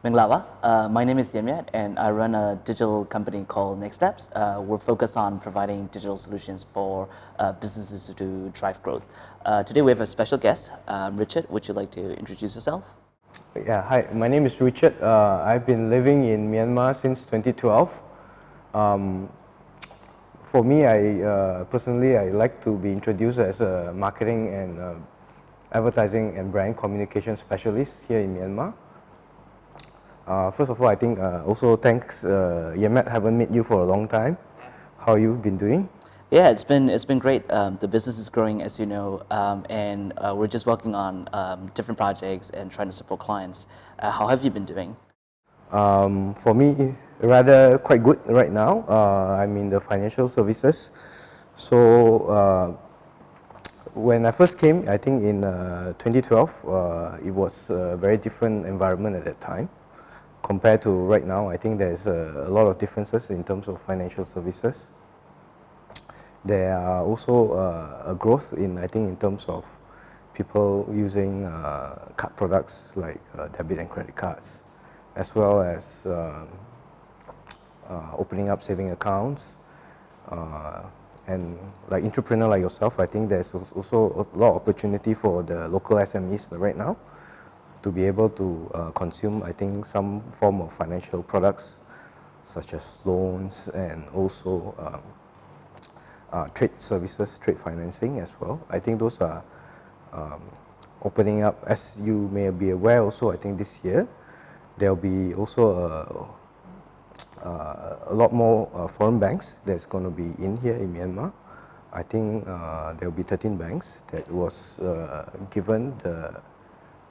Minglawa. My name is Yema, and I run a digital company called Nexlabs. We're focused on providing digital solutions for businesses to drive growth. Today we have a special guest, Richard. Would you like to introduce yourself? Yeah, hi, my name is Richard. I've been living in Myanmar since 2012. Um, for me, personally, I like to be introduced as a marketing and advertising and brand communication specialist here in Myanmar. First of all, I think also thanks, Yemet, haven't met you for a long time. How you've been doing? Yeah, it's been great. The business is growing, as you know, and we're just working on different projects and trying to support clients. How have you been doing? For me, rather quite good right now. I'm in the financial services. So when I first came, I think in 2012, it was a very different environment at that time compared to right now. I think there's a lot of differences in terms of financial services. There are also a growth in, I think, in terms of people using card products like debit and credit cards, as well as opening up saving accounts. And like entrepreneur like yourself, I think there's also a lot of opportunity for the local SMEs right now to be able to consume, I think, some form of financial products such as loans and also trade services, trade financing as well. I think those are opening up. As you may be aware also, I think this year there'll be also a lot more foreign banks that's going to be in here in Myanmar. I think there'll be 13 banks that was given the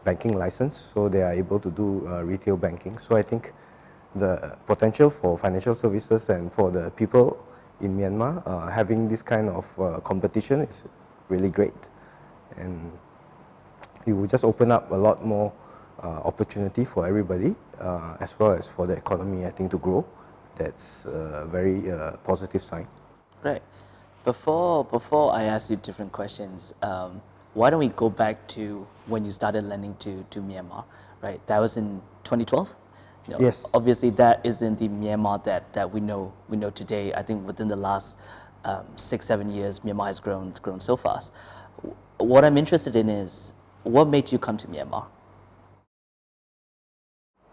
banking license, so they are able to do retail banking. So I think the potential for financial services and for the people in Myanmar having this kind of competition is really great, and it will just open up a lot more opportunity for everybody, as well as for the economy, I think, to grow. That's a very positive sign. Right. Before I ask you different questions, why don't we go back to when you started lending to Myanmar, right? That was in 2012. Yes. Obviously, that isn't the Myanmar that we know today. I think within the last 6-7 years, Myanmar has grown so fast. What I'm interested in is what made you come to Myanmar?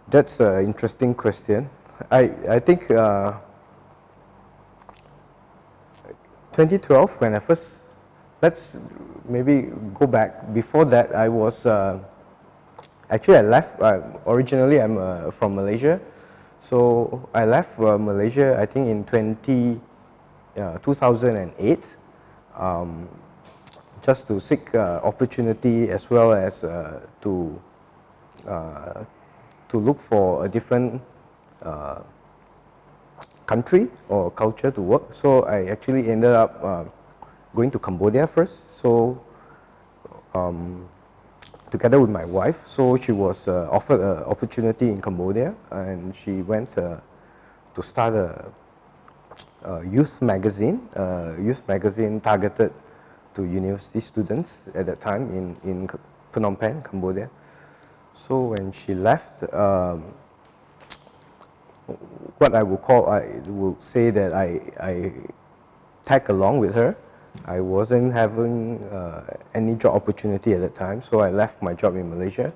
That's an interesting question. I think 2012, when I first, let's maybe go back. Before that, I was, actually I left, originally I'm from Malaysia. So I left Malaysia, I think in 2008, just to seek opportunity, as well as to look for a different country or culture to work. So I actually ended up going to Cambodia first. So together with my wife, so she was offered an opportunity in Cambodia, and she went to start a youth magazine targeted to university students at that time in Phnom Penh, Cambodia. So when she left, what I will say that I tagged along with her. I wasn't having any job opportunity at that time, so I left my job in Malaysia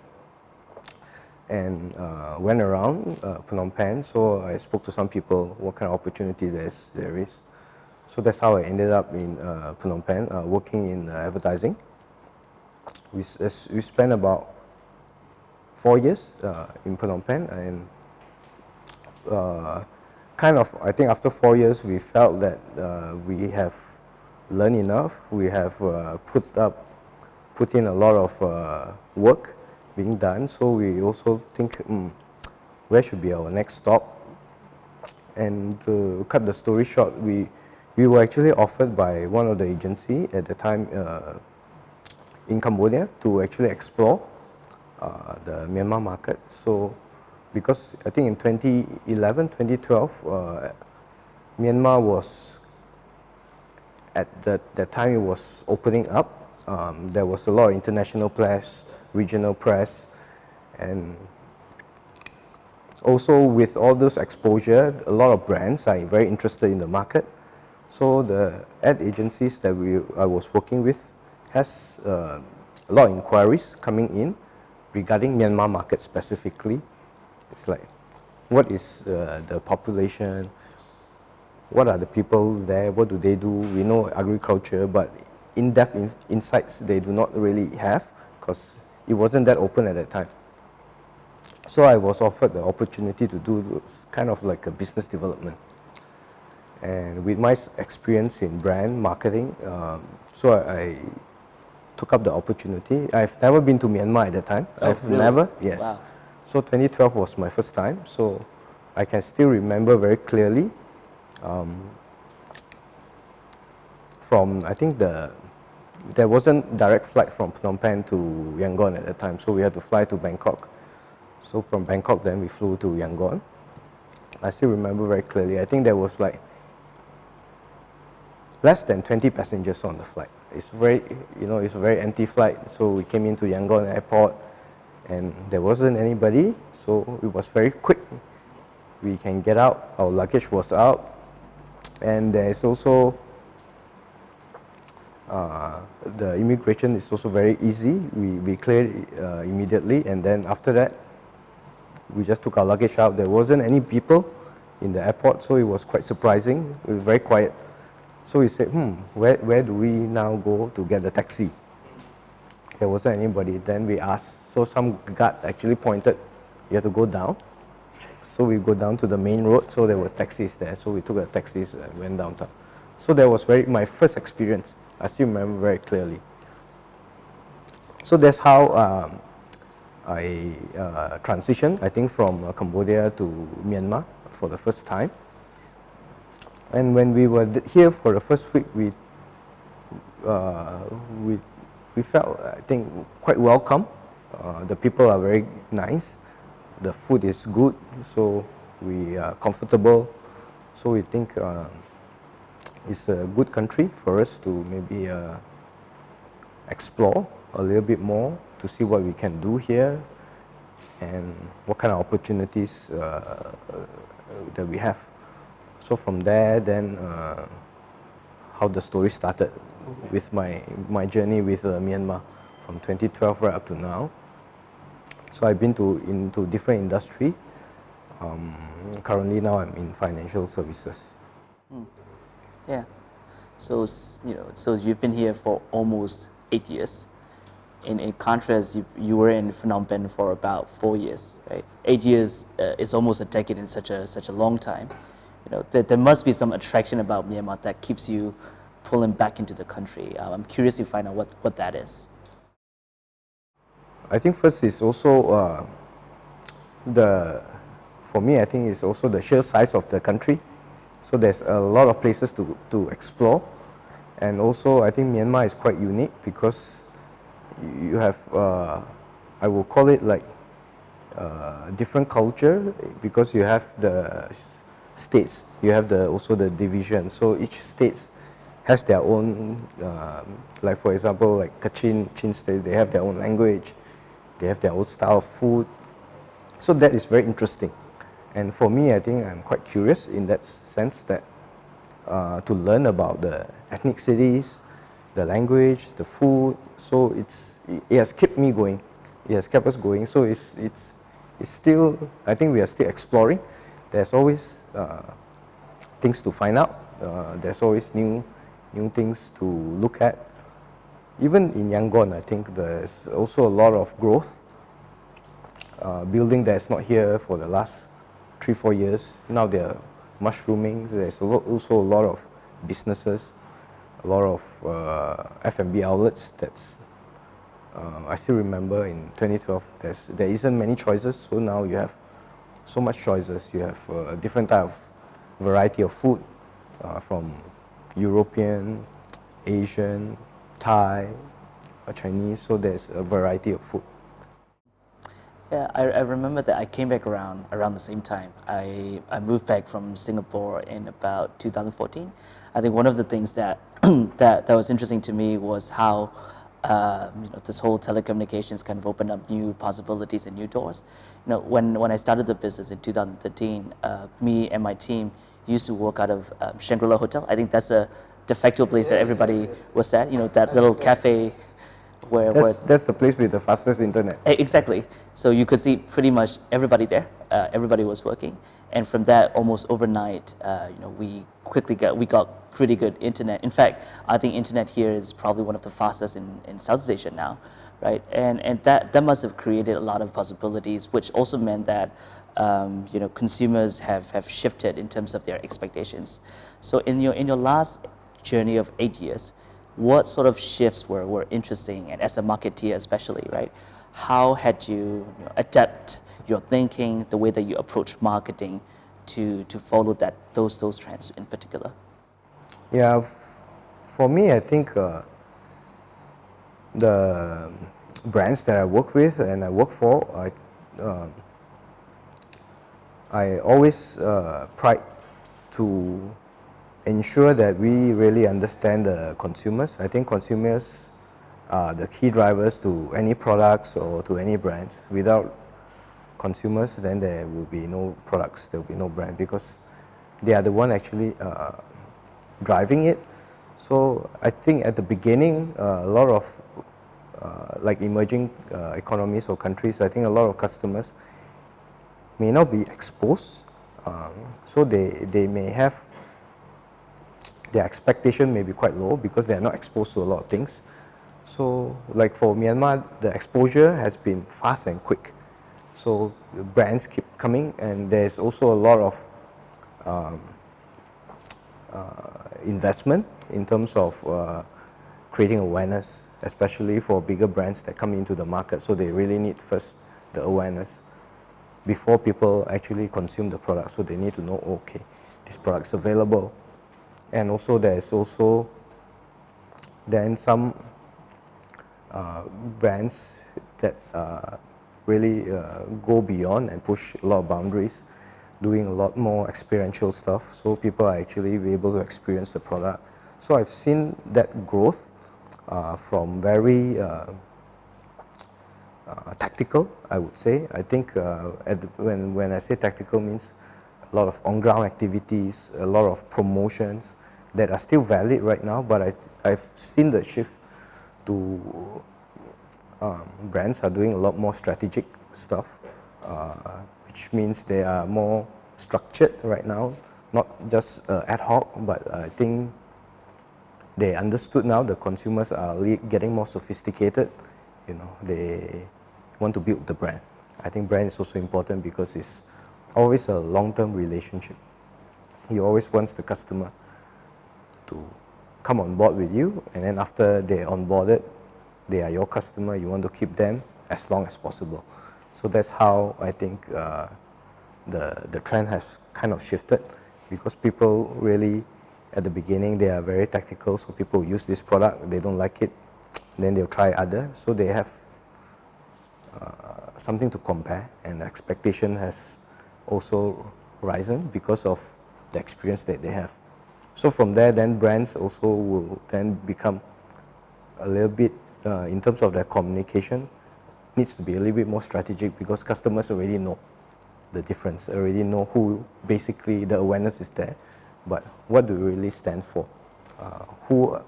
and went around Phnom Penh. So I spoke to some people, what kind of opportunity there is. So that's how I ended up in Phnom Penh, working in advertising. We spent about 4 years in Phnom Penh, and kind of, I think after 4 years, we felt that we have learned enough. We have put in a lot of work being done. So we also think, where should be our next stop? And to cut the story short, we were actually offered by one of the agency at the time in Cambodia to actually explore the Myanmar market. So because I think in 2011, 2012, Myanmar was, at that time, it was opening up. There was a lot of international press, regional press, and Also, with all this exposure, a lot of brands are very interested in the market. So the ad agencies that I was working with has a lot of inquiries coming in regarding Myanmar market specifically. It's like, what is the population? What are the people there? What do they do? We know agriculture, but in-depth insights they do not really have because it wasn't that open at that time. So I was offered the opportunity to do this kind of like a business development. And with my experience in brand marketing, so I took up the opportunity. I've never been to Myanmar at that time. Oh, I've really? never, yes. Wow. So 2012 was my first time. So I can still remember very clearly from, I think there wasn't direct flight from Phnom Penh to Yangon at that time. So we had to fly to Bangkok. So from Bangkok then we flew to Yangon. I still remember very clearly. I think there was like less than 20 passengers on the flight. It's very, it's a very empty flight. So we came into Yangon airport and there wasn't anybody. So it was very quick. We can get out, our luggage was out. And there's also, the immigration is also very easy. We cleared immediately, and then after that, we just took our luggage out. There wasn't any people in the airport, so it was quite surprising. It was very quiet. So we said, where do we now go to get the taxi? There wasn't anybody. Then we asked, so some guard actually pointed, you have to go down. So we go down to the main road, so there were taxis there. So we took the taxis and went downtown. So that was my first experience. I still remember very clearly. So that's how I transitioned, I think, from Cambodia to Myanmar for the first time. And when we were here for the first week, we felt, I think, quite welcome. The people are very nice. The food is good, so we are comfortable. So we think it's a good country for us to maybe explore a little bit more to see what we can do here and what kind of opportunities that we have. So from there, then how the story started with my journey with Myanmar from 2012 right up to now. So I've been into different industry. Currently now I'm in financial services. Yeah. So so you've been here for almost 8 years. In contrast, you were in Phnom Penh for about 4 years, right? 8 years is almost a decade in such a long time. There must be some attraction about Myanmar that keeps you pulling back into the country. I'm curious to find out what that is. I think first is also for me, I think it's also the sheer size of the country. So there's a lot of places to explore. And also I think Myanmar is quite unique because you have, I will call it like different culture because you have the states, you have also the division. So each state has their own, like for example, like Chin state, they have their own language, they have their own style of food. So that is very interesting. And for me, I think I'm quite curious in that sense that to learn about the ethnic cities, the language, the food. So it has kept me going. It has kept us going. So it's still, I think we are still exploring. There's always things to find out. There's always new things to look at. Even in Yangon, I think there's also a lot of growth. Building that's not here for the last 3-4 years. Now they're mushrooming. There's also a lot of businesses, a lot of F&B outlets. I still remember in 2012, there isn't many choices. So now you have so much choices. You have a different type of variety of food from European, Asian, Thai, Chinese. So there's a variety of food. Yeah, I remember that I came back around the same time. I moved back from Singapore in about 2014. I think one of the things that that was interesting to me was how This whole telecommunications kind of opened up new possibilities and new doors. When I started the business in 2013, me and my team used to work out of Shangri-La Hotel. I think that's a de facto place that everybody was at. That little cafe where That's the place with the fastest internet. Exactly. So you could see pretty much everybody there. Everybody was working, and from that, almost overnight, we got pretty good internet. In fact, I think internet here is probably one of the fastest in Southeast Asia now, right? And that must have created a lot of possibilities, which also meant that consumers have shifted in terms of their expectations. So in your last journey of 8 years, what sort of shifts were interesting, and as a marketeer especially, right? How had you, adapt your thinking, the way that you approach marketing to follow those trends in particular? Yeah, for me, I think the brands that I work with and I work for, I always pride to ensure that we really understand the consumers. I think consumers are the key drivers to any products or to any brands. Without consumers, then there will be no products, there will be no brand, because they are the one actually driving it. So I think at the beginning, a lot of like emerging economies or countries, I think a lot of customers may not be exposed, so they may have, their expectation may be quite low because they are not exposed to a lot of things. So like for Myanmar, the exposure has been fast and quick. So the brands keep coming, and there's also a lot of investment in terms of creating awareness, especially for bigger brands that come into the market. So they really need first the awareness before people actually consume the product. So they need to know, okay, this product's available. And also there's also then some brands that really go beyond and push a lot of boundaries, doing a lot more experiential stuff, so people are actually be able to experience the product. So I've seen that growth from very tactical, I would say. I think when I say tactical, means a lot of on-ground activities, a lot of promotions that are still valid right now, but I've seen the shift to brands are doing a lot more strategic stuff, which means they are more structured right now, not just ad hoc, but I think they understood now the consumers are getting more sophisticated. They want to build the brand. I think brand is also important because it's always a long-term relationship. You always want the customer to come on board with you, and then after they're onboarded, they are your customer. You want to keep them as long as possible. So that's how I think the trend has kind of shifted, because people really, at the beginning, they are very tactical. So people use this product, they don't like it, then they'll try other. So they have something to compare, and the expectation has also risen because of the experience that they have. So from there, then brands also will then become a little bit, in terms of their communication, needs to be a little bit more strategic, because customers already know the difference, already know who, basically the awareness is there, but what do we really stand for? Who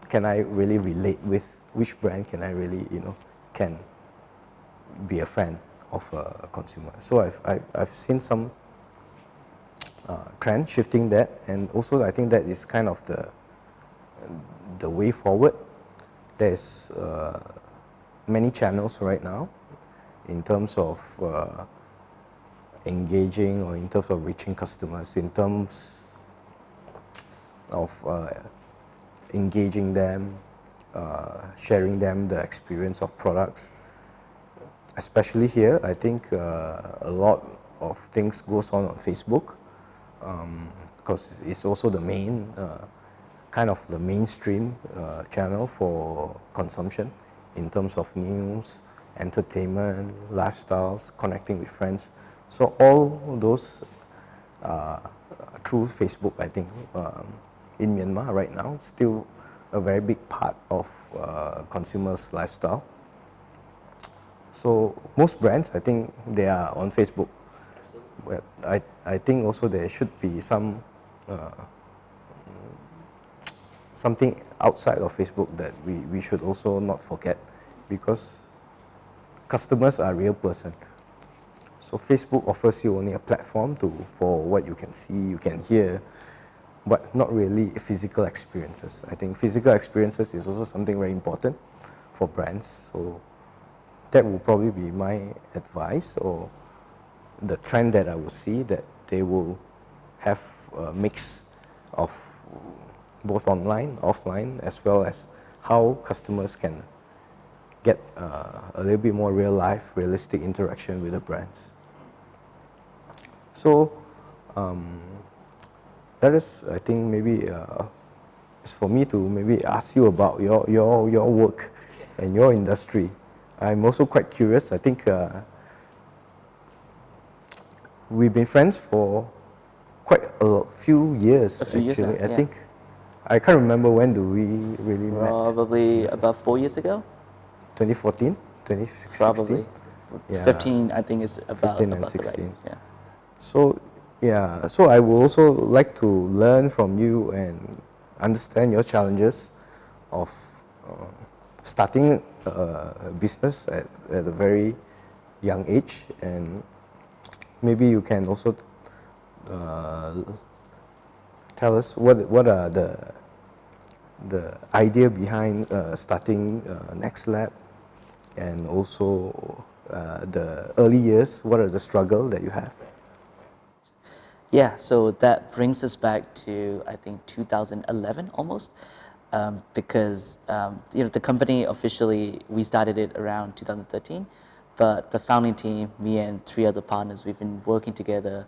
can I really relate with? Which brand can I really, can be a fan of a consumer? So I've seen some trend shifting that, and also I think that is kind of the way forward. There's many channels right now in terms of engaging, or in terms of reaching customers, in terms of engaging them, sharing them the experience of products. Especially here, I think a lot of things goes on Facebook, because it's also the main, kind of the mainstream channel for consumption in terms of news, entertainment, lifestyles, connecting with friends. So all those through Facebook, I think, in Myanmar right now, still a very big part of consumers' lifestyle. So most brands, I think they are on Facebook. But I think also there should be something outside of Facebook that we should also not forget, because customers are real person. So Facebook offers you only a platform for what you can see, you can hear, but not really physical experiences. I think physical experiences is also something very important for brands. So that will probably be my advice, or the trend that I will see, that they will have a mix of both online, offline, as well as how customers can get a little bit more real life, realistic interaction with the brands. So that is, I think, maybe it's for me to maybe ask you about your work and your industry. I'm also quite curious. I think we've been friends for quite a few years. Now, I think I can't remember when do we really met. Probably about 4 years ago. 2014, 2016. Probably. Yeah. 15, I think, is about 15 and about the 16. right. Yeah. So yeah, so I would also like to learn from you and understand your challenges of starting a business at a very young age, and maybe you can also tell us what are the idea behind starting Nexlabs, and also the early years. What are the struggles that you have? Yeah, so that brings us back to, I think, 2011 almost, because the company officially, we started it around 2013, but the founding team, me and 3 other partners, we've been working together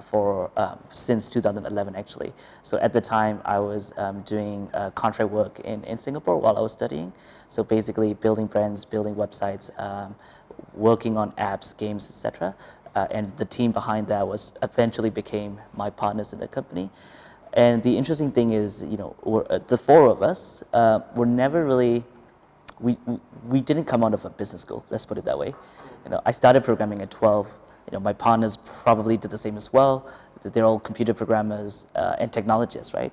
for since 2011 actually. So at the time I was doing contract work in Singapore while I was studying. So basically building brands, building websites, working on apps, games, etc. And the team behind that was eventually became my partners in the company. And the interesting thing is, the 4 of us were never really, we didn't come out of a business school, let's put it that way. I started programming at 12. My partners probably did the same as well. They're all computer programmers and technologists, right?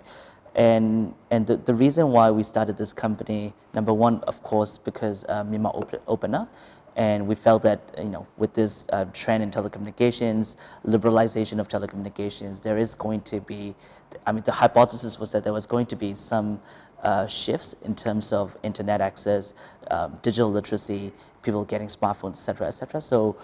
And the reason why we started this company, number one, of course, because Myanmar opened up, and we felt that with this trend in telecommunications, liberalization of telecommunications, there is going to be, the hypothesis was that there was going to be some shifts in terms of internet access, digital literacy, people getting smartphones, etc., etc. So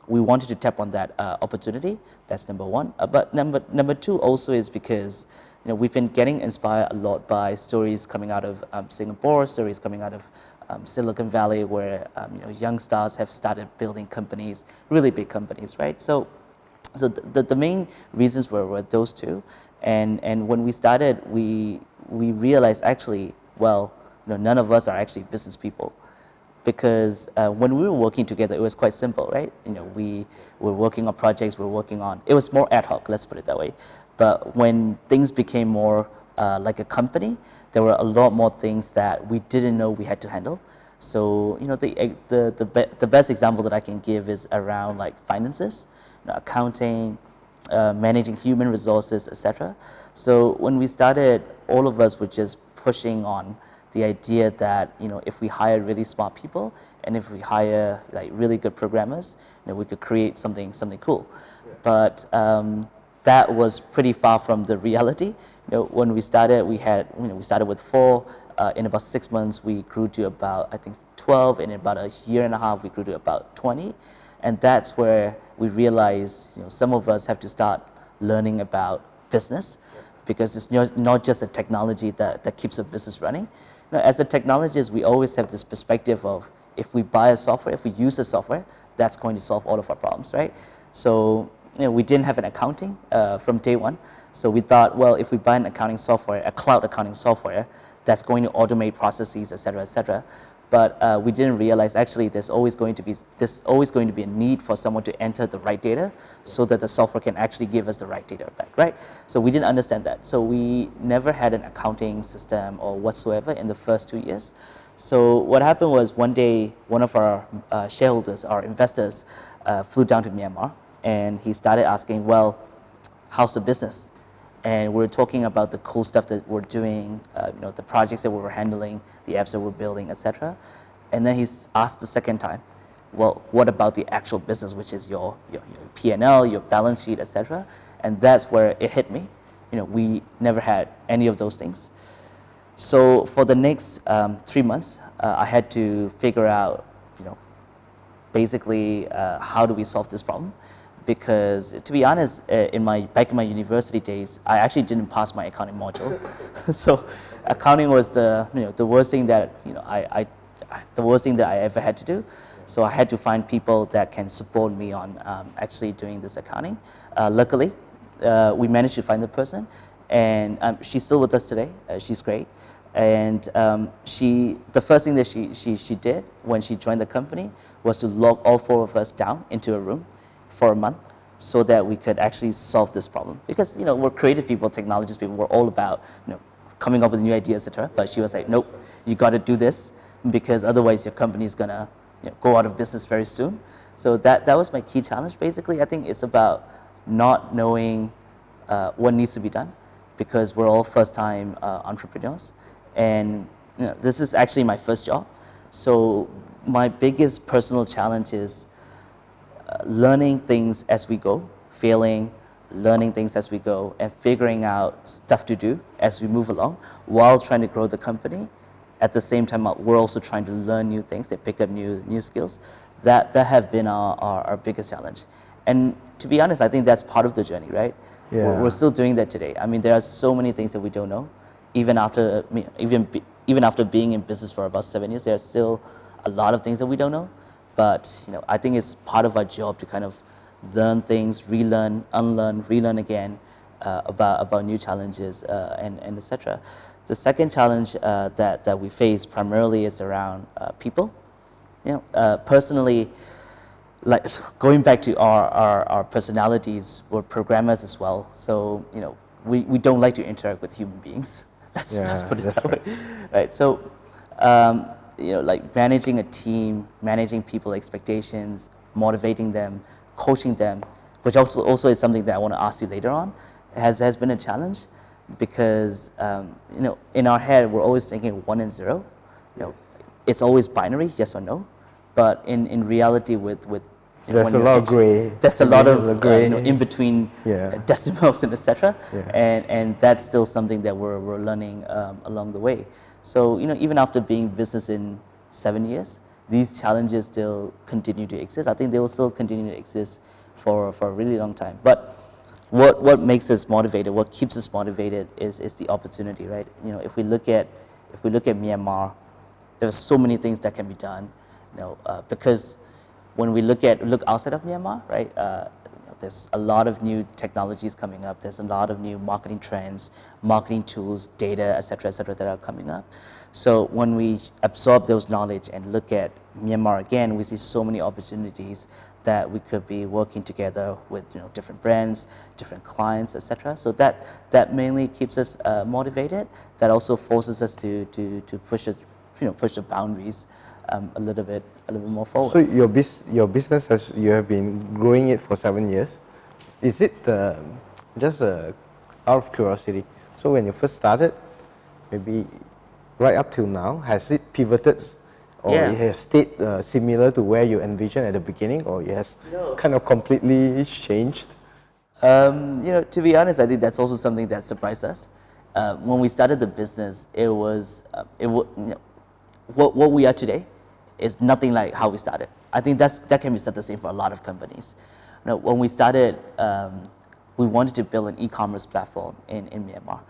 we wanted to tap on that opportunity. That's number one. But number 2 also is because we've been getting inspired a lot by stories coming out of Singapore, stories coming out of Silicon Valley, where young stars have started building companies, really big companies, right? So the main reasons were those 2, and when we started, we realized actually, well, none of us are actually business people. Because when we were working together, it was quite simple, right? We were working on projects, it was more ad hoc, let's put it that way. But when things became more like a company, there were a lot more things that we didn't know we had to handle. So, the best example that I can give is around like finances, accounting, managing human resources, etc. So when we started, all of us were just pushing on the idea that if we hire really smart people, and if we hire like really good programmers, we could create something cool. Yeah. But that was pretty far from the reality. When we started, we started with 4. In about 6 months, we grew to about, I think, 12, and in about a year and a half, we grew to about 20. And that's where we realized, some of us have to start learning about business, because it's not just a technology that keeps a business running. As a technologist, we always have this perspective of, if we buy a software, if we use a software, that's going to solve all of our problems, right? So we didn't have an accounting from day one. So we thought, well, if we buy an accounting software, a cloud accounting software, that's going to automate processes, et cetera, et cetera. but we didn't realize actually there's always going to be a need for someone to enter the right data so that the software can actually give us the right data back, right? So we didn't understand that. So we never had an accounting system or whatsoever in the first 2 years. So what happened was one day, one of our shareholders, our investors, flew down to Myanmar, and he started asking, well, how's the business? And we're talking about the cool stuff that we're doing, the projects that we were handling, the apps that we're building, etc. And then he's asked the second time, well, what about the actual business, which is your P&L, your balance sheet, etc. And that's where it hit me. We never had any of those things. So for the next 3 months, I had to figure out, basically how do we solve this problem? Because to be honest, back in my university days, I actually didn't pass my accounting module. So accounting was the worst thing that the worst thing that I ever had to do. So I had to find people that can support me on actually doing this accounting. Luckily, we managed to find the person, and she's still with us today. She's great. And the first thing that she did when she joined the company was to lock all 4 of us down into a room for a month so that we could actually solve this problem. Because we're creative people, technologists people, we're all about coming up with new ideas, etc. But she was like, nope, you got to do this because otherwise your company is gonna go out of business very soon. So that was my key challenge. Basically, I think it's about not knowing what needs to be done because we're all first-time entrepreneurs. And this is actually my first job. So my biggest personal challenge is learning things as we go, failing, learning things as we go, and figuring out stuff to do as we move along while trying to grow the company. At the same time, we're also trying to learn new things, to pick up new skills. That have been our biggest challenge. And to be honest, I think that's part of the journey, right? Yeah. We're still doing that today. I mean, there are so many things that we don't know. Even after being in business for about 7 years, there are still a lot of things that we don't know. But I think it's part of our job to kind of learn things, relearn, unlearn, relearn again about new challenges and etc. The second challenge that we face primarily is around people. Personally, like going back to our personalities, we're programmers as well. So we don't like to interact with human beings. Let's put it that way, right? So like managing a team, managing people's expectations, motivating them, coaching them, which also is something that I want to ask you later on, has been a challenge because in our head we're always thinking 1 and 0. It's always binary, yes or no. But in reality, with there's a lot of gray. There's a lot of gray in between decimals and etc. Yeah. And that's still something that we're learning along the way. So even after being business in 7 years, these challenges still continue to exist. I think they will still continue to exist for a really long time. But what makes us motivated, what keeps us motivated is the opportunity, right? If we look at Myanmar, there's so many things that can be done. Because when we look outside of Myanmar, right? There's a lot of new technologies coming up. There's a lot of new marketing trends, marketing tools, data, et cetera, that are coming up. So when we absorb those knowledge and look at Myanmar again, we see so many opportunities that we could be working together with different brands, different clients, et cetera. So that mainly keeps us motivated. That also forces us to push the boundaries a little bit more forward. So your business you have been growing it for 7 years. Is it just out of curiosity? So when you first started, maybe right up till now, has it pivoted, or it has stayed similar to where you envisioned at the beginning, or it has kind of completely changed? To be honest, I think that's also something that surprised us. When we started the business, what we are today is nothing like how we started. I think that can be said the same for a lot of companies. When we started, we wanted to build an e-commerce platform in Myanmar,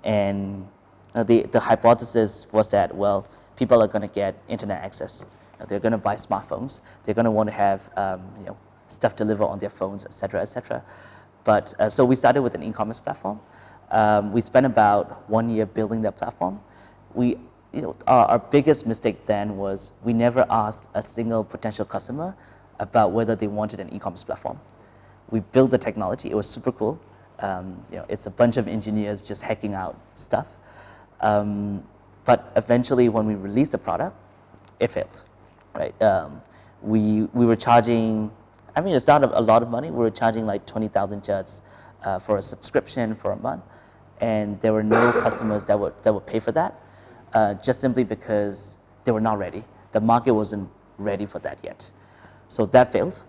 and the hypothesis was that people are going to get internet access. They're going to buy smartphones. They're going to want to have stuff delivered on their phones, etc., etc. But so we started with an e-commerce platform. We spent about 1 year building that platform. We our biggest mistake then was we never asked a single potential customer about whether they wanted an e-commerce platform. We built the technology. It was super cool. It's a bunch of engineers just hacking out stuff. But eventually, when we released the product, it failed, right? We were charging, it's not a lot of money. We were charging like 20,000 Juts for a subscription for a month, and there were no customers that would pay for that, just simply because they were not ready. The market wasn't ready for that yet. So that failed.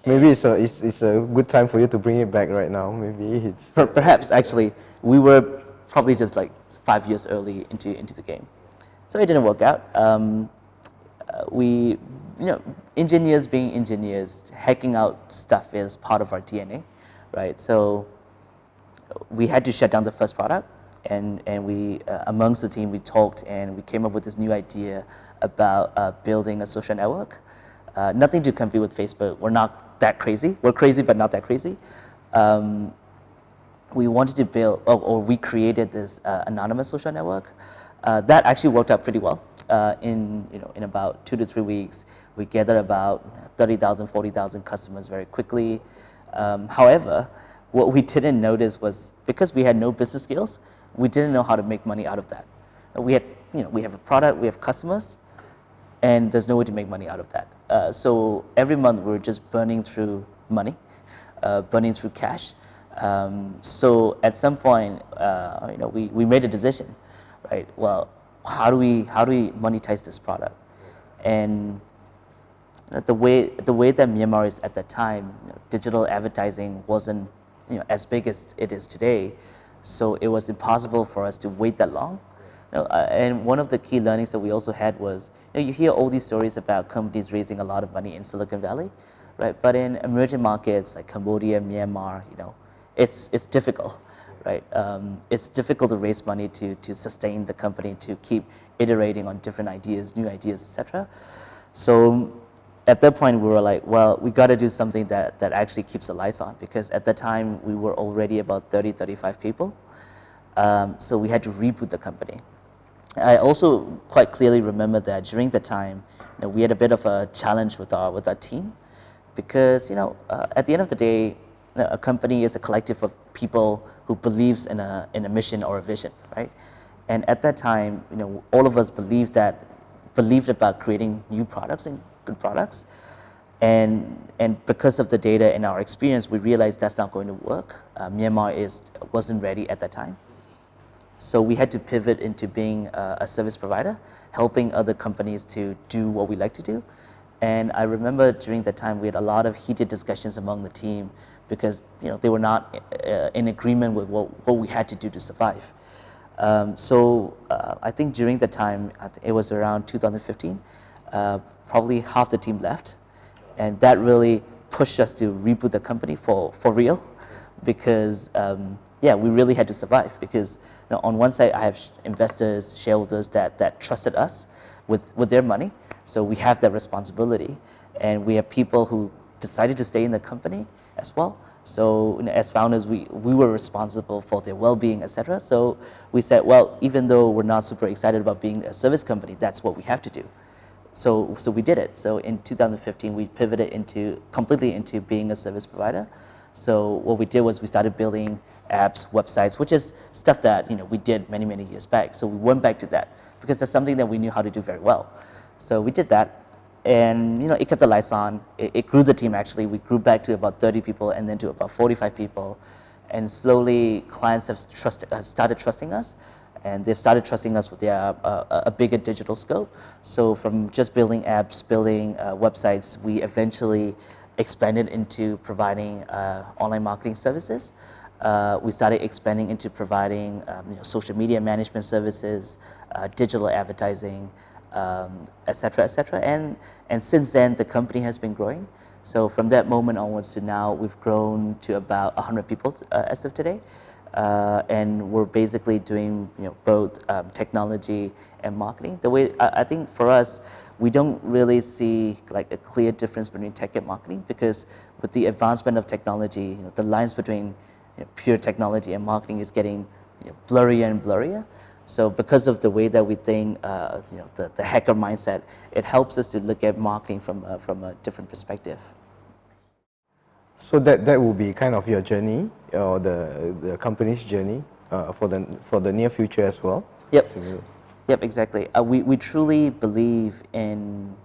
Maybe it's a good time for you to bring it back right now. Maybe it's Perhaps actually we were probably just like 5 years early into the game, so it didn't work out. Engineers being engineers, hacking out stuff is part of our DNA, right? So we had to shut down the first product, and we amongst the team we talked and we came up with this new idea about building a social network. Nothing to compete with Facebook. We're not that crazy. We're crazy, but not that crazy. We wanted to build, or we created this anonymous social network. That actually worked out pretty well. In about 2 to 3 weeks, we gathered about 30,000, 40,000 customers very quickly. However, what we didn't notice was because we had no business skills, we didn't know how to make money out of that. We have a product, we have customers, and there's no way to make money out of that. So every month we were just burning through money, burning through cash. So at some point, we made a decision, right? Well, how do we monetize this product? And the way that Myanmar is at that time, digital advertising wasn't as big as it is today, so it was impossible for us to wait that long. And one of the key learnings that we also had was, you hear all these stories about companies raising a lot of money in Silicon Valley, right? But in emerging markets like Cambodia, Myanmar, it's difficult, right? It's difficult to raise money to sustain the company, to keep iterating on different ideas, new ideas, etc. So at that point, we were like, well, we got to do something that actually keeps the lights on, because at that time we were already about 30, 35 people. So we had to reboot the company. I also quite clearly remember that during the time, we had a bit of a challenge with our team, because at the end of the day, a company is a collective of people who believes in a mission or a vision, right? And at that time, all of us believed about creating new products and good products, and because of the data and our experience, we realized that's not going to work. Myanmar wasn't ready at that time. So we had to pivot into being a service provider, helping other companies to do what we like to do. And I remember during that time we had a lot of heated discussions among the team, because they were not in agreement with what we had to do to survive. So I think during the time, it was around 2015, probably half the team left, and that really pushed us to reboot the company for real, because we really had to survive. Because on one side I have investors, shareholders that trusted us with their money, so we have that responsibility, and we have people who decided to stay in the company as well. So as founders, we were responsible for their well-being, etc. So we said, well, even though we're not super excited about being a service company, that's what we have to do. So we did it. So in 2015, we pivoted completely into being a service provider. So what we did was we started building apps, websites, which is stuff that we did many years back. So we went back to that because that's something that we knew how to do very well. So we did that, and it kept the lights on. It grew the team actually. We grew back to about 30 people, and then to about 45 people, and slowly clients have started trusting us, and they've started trusting us with a bigger digital scope. So from just building apps, building websites, we eventually expanded into providing online marketing services. We started expanding into providing social media management services, digital advertising, etc., etc. And since then, the company has been growing. So from that moment onwards to now, we've grown to about 100 people as of today. And we're basically doing both technology and marketing. The way I think for us, we don't really see like a clear difference between tech and marketing, because with the advancement of technology, the lines between pure technology and marketing is getting blurrier and blurrier. So because of the way that we think, the hacker mindset, it helps us to look at marketing from a different perspective. So that will be kind of your journey, or the company's journey for the near future as well. Yep. Similar. Yep, exactly. We truly believe in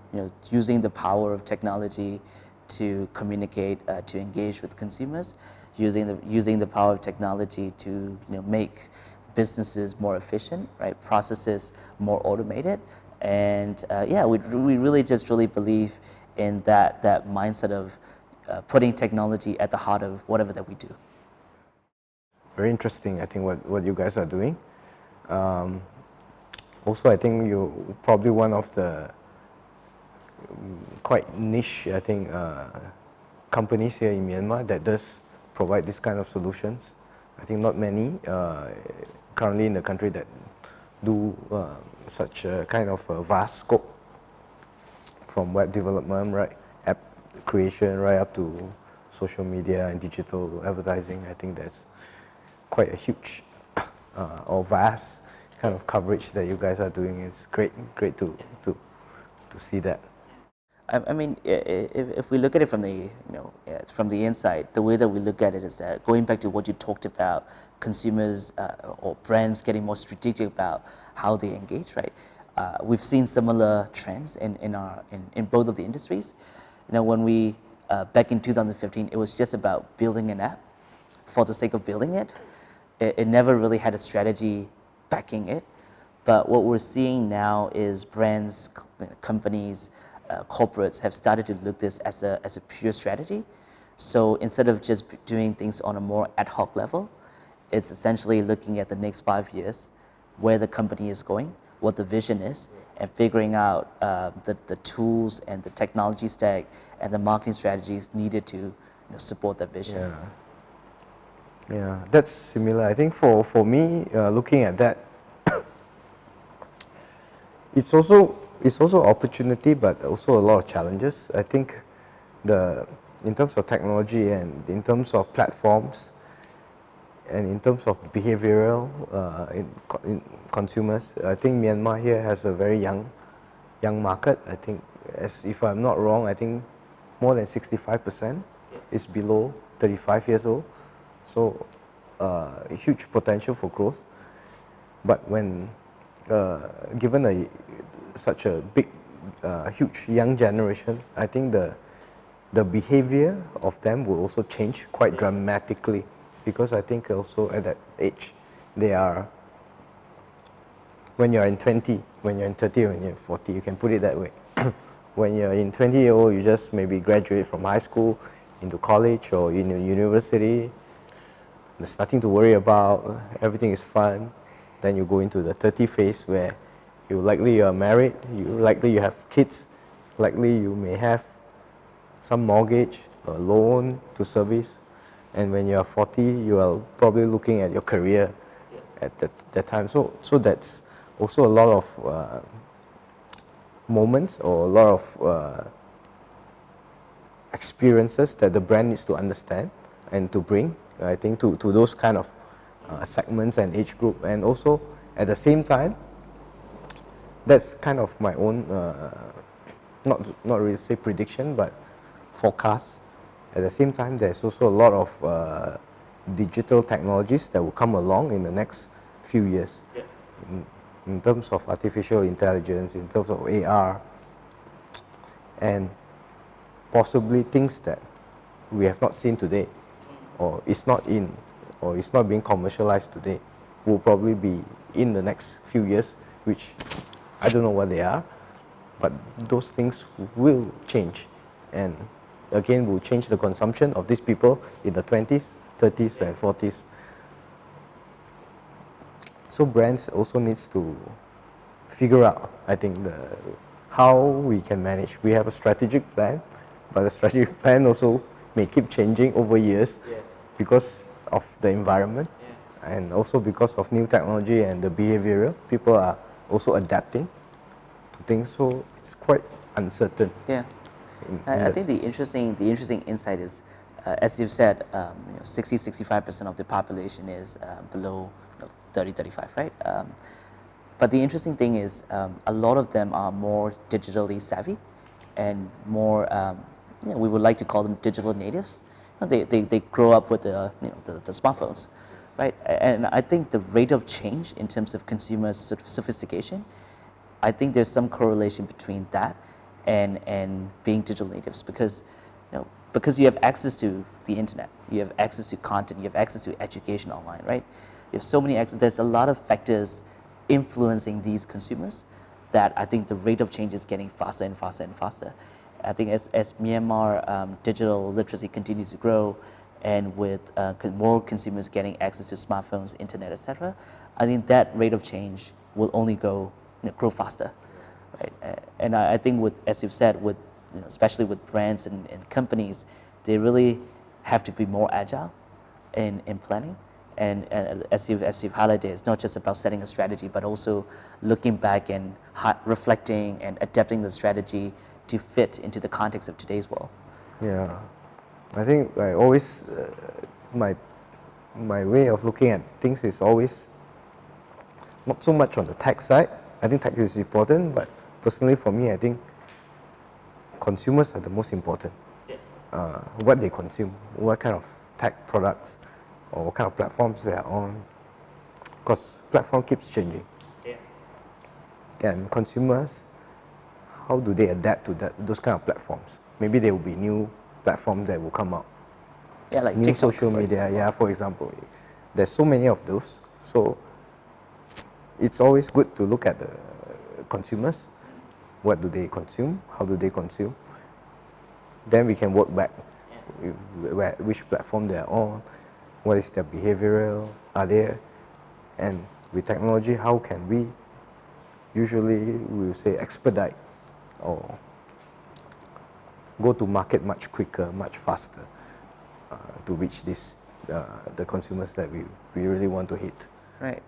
using the power of technology to communicate, to engage with consumers, using the power of technology to make businesses more efficient, right? Processes more automated, and we really just truly believe in that mindset of putting technology at the heart of whatever that we do. Very interesting, I think, what you guys are doing. Also, I think you're probably one of the quite niche, I think, companies here in Myanmar that does provide this kind of solutions. I think not many currently in the country that do such a kind of a vast scope, from web development, right, app creation, right up to social media and digital advertising. I think that's quite a huge or vast kind of coverage that you guys are doing. It's great to see that. I mean, if we look at it from the from the inside, the way that we look at it is that, going back to what you talked about, consumers or brands getting more strategic about how they engage, right? We've seen similar trends in both of the industries. When we back in 2015, it was just about building an app for the sake of building it. It never really had a strategy backing it. But what we're seeing now is brands, companies, corporates have started to look this as a pure strategy. So instead of just doing things on a more ad hoc level, it's essentially looking at the next 5 years, where the company is going, what the vision is, and figuring out the tools and the technology stack and the marketing strategies needed to support that vision. Yeah, that's similar. I think for me, looking at that, it's also opportunity, but also a lot of challenges. I think in terms of technology and in terms of platforms and in terms of behavioral in consumers, I think Myanmar here has a very young market. I think, if I'm not wrong, I think more than 65% is below 35 years old. So huge potential for growth. But when given such a big, huge young generation, I think the behavior of them will also change quite dramatically, because I think also at that age, when you're in 20, when you're in 30, when you're in 40, you can put it that way. When you're in 20-year-old, you just maybe graduate from high school into college or in a university. There's nothing to worry about, everything is fun. Then you go into the 30 phase, where you are married, you have kids, likely you may have some mortgage or loan to service. And when you are 40, you are probably looking at your career at that time. So that's also a lot of moments, or a lot of experiences that the brand needs to understand and to bring, I think, to those kind of segments and age group. And also at the same time, that's kind of my own not really say prediction, but forecast. At the same time, there's also a lot of digital technologies that will come along in the next few years. In terms of artificial intelligence, in terms of AR, and possibly things that we have not seen today, or it's not being commercialized today, will probably be in the next few years, which I don't know what they are, but those things will change, and again will change the consumption of these people in the 20s, 30s and 40s. So brands also needs to figure out, I think, how we can manage. We have a strategic plan, but the strategic plan also may keep changing over years because of the environment, and also because of new technology and the behavioral. People are also adapting to things, so it's quite uncertain. I think the interesting insight is, as you've said, 60-65% of the population is below 30-35, right? But the interesting thing is a lot of them are more digitally savvy and more, we would like to call them digital natives. They grow up with the smartphones, right? And I think the rate of change in terms of consumer sophistication, I think there's some correlation between that and being digital natives because you have access to the internet, you have access to content, you have access to education online, right? You have so many there's a lot of factors influencing these consumers that I think the rate of change is getting faster and faster and faster. I think as Myanmar digital literacy continues to grow, and with more consumers getting access to smartphones, internet, etc., I think that rate of change will only grow faster, right? And I think as you've said, especially with brands and companies, they really have to be more agile in planning. And as you've highlighted, it's not just about setting a strategy, but also looking back and reflecting and adapting the strategy to fit into the context of today's world. Yeah, I think I always my way of looking at things is always not so much on the tech side. I think tech is important, but personally for me, I think consumers are the most important. What they consume, what kind of tech products, or what kind of platforms they are on, because platform keeps changing. Yeah. And consumers, how do they adapt to those kind of platforms? Maybe there will be new platforms that will come out. Yeah, like new TikTok, social media, example. for example. There's so many of those. So it's always good to look at the consumers. What do they consume? How do they consume? Then we can work back. Which platform they are on, what is their behavioral, and with technology, how can we usually we will say expedite or go to market much quicker, much faster to reach the consumers that we really want to hit. Right.